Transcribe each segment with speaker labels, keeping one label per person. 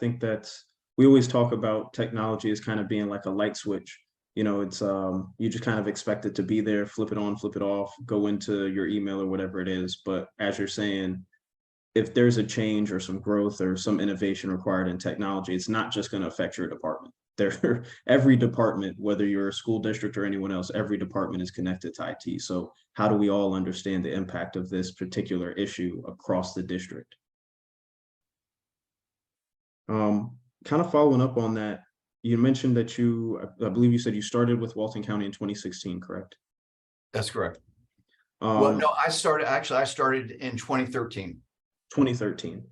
Speaker 1: think that's we always talk about technology as kind of being like a light switch. It's you just kind of expect it to be there, flip it on, flip it off, go into your email or whatever it is. But as you're saying, if there's a change or some growth or some innovation required in technology, it's not just going to affect your department. There, every department, whether you're a school district or anyone else, every department is connected to IT. So how do we all understand the impact of this particular issue across the district? Kind of following up on that, you mentioned that I believe you said you started with Walton County in 2016, correct?
Speaker 2: That's correct. Well, no,
Speaker 1: Um,
Speaker 2: I started in 2013.
Speaker 1: 2013.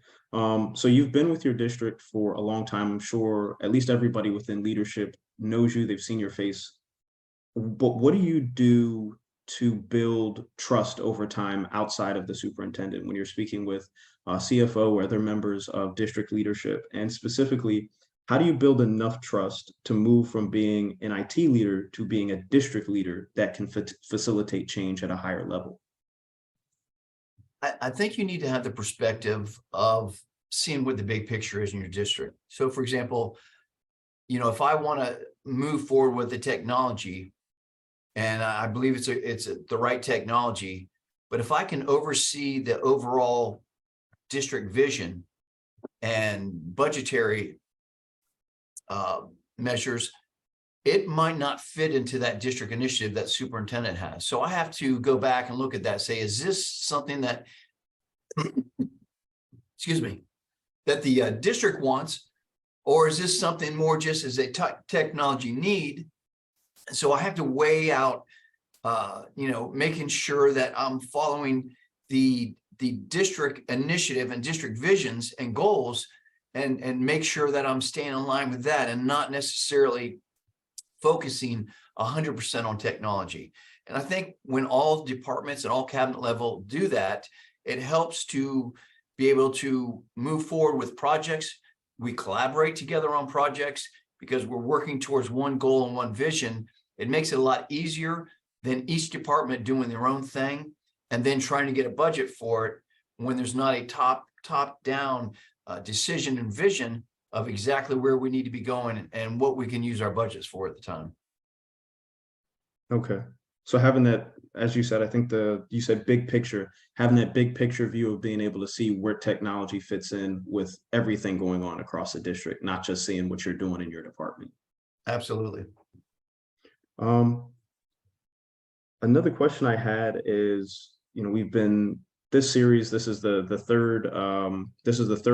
Speaker 1: So you've been with your district for a long time. I'm sure at least everybody within leadership knows you, they've seen your face. But what do you do to build trust over time outside of the superintendent when you're speaking with CFO or other members of district leadership? And specifically, how do you build enough trust to move from being an IT leader to being a district leader that can facilitate change at a higher level?
Speaker 2: I think you need to have the perspective of seeing what the big picture is in your district. So, for example, if I want to move forward with the technology, and I believe it's the right technology, but if I can oversee the overall district vision and budgetary measures, it might not fit into that district initiative that superintendent has. So I have to go back and look at that, say, is this something that, excuse me, that the district wants, or is this something more just as a technology need? So I have to weigh out, making sure that I'm following the district initiative and district visions and goals, and make sure that I'm staying in line with that and not necessarily focusing 100% on technology. And I think when all departments and all cabinet level do that, it helps to be able to move forward with projects. We collaborate together on projects because we're working towards one goal and one vision. It makes it a lot easier than each department doing their own thing and then trying to get a budget for it when there's not a top-down decision and vision of exactly where we need to be going and what we can use our budgets for at the time.
Speaker 1: Okay. So having that, as you said, I think you said big picture, having that big picture view of being able to see where technology fits in with everything going on across the district, not just seeing what you're doing in your department.
Speaker 2: Absolutely.
Speaker 1: Another question I had is, we've been this series, this is the third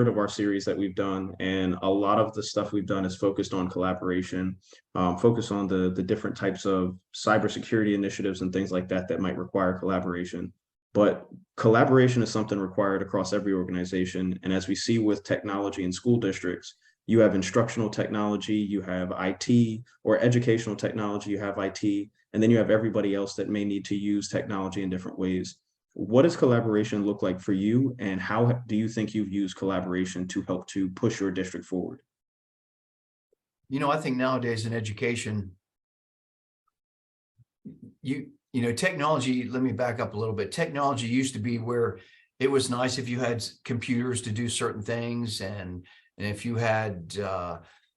Speaker 1: of our series that we've done, and a lot of the stuff we've done is focused on collaboration, focused on the different types of cybersecurity initiatives and things like that that might require collaboration. But collaboration is something required across every organization, and as we see with technology in school districts, you have instructional technology, you have IT, or educational technology, you have IT, and then you have everybody else that may need to use technology in different ways. What does collaboration look like for you, and how do you think you've used collaboration to help to push your district forward?
Speaker 2: I think nowadays in education, technology, let me back up a little bit. Technology used to be where it was nice if you had computers to do certain things, and if you had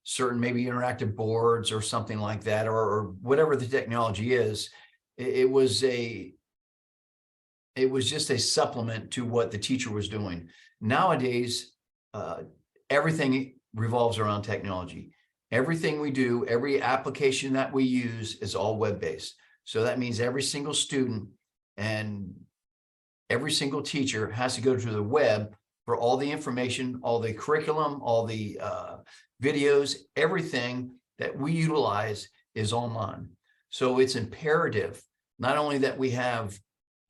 Speaker 2: certain maybe interactive boards or something like that, or whatever the technology is, it was just a supplement to what the teacher was doing. Nowadays, everything revolves around technology. Everything we do, every application that we use is all web-based. So that means every single student and every single teacher has to go to the web for all the information, all the curriculum, all the videos, everything that we utilize is online. So it's imperative not only that we have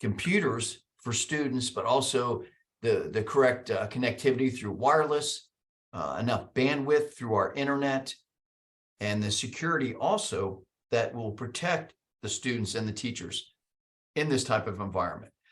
Speaker 2: computers for students, but also the correct connectivity through wireless, enough bandwidth through our internet, and the security also that will protect the students and the teachers in this type of environment.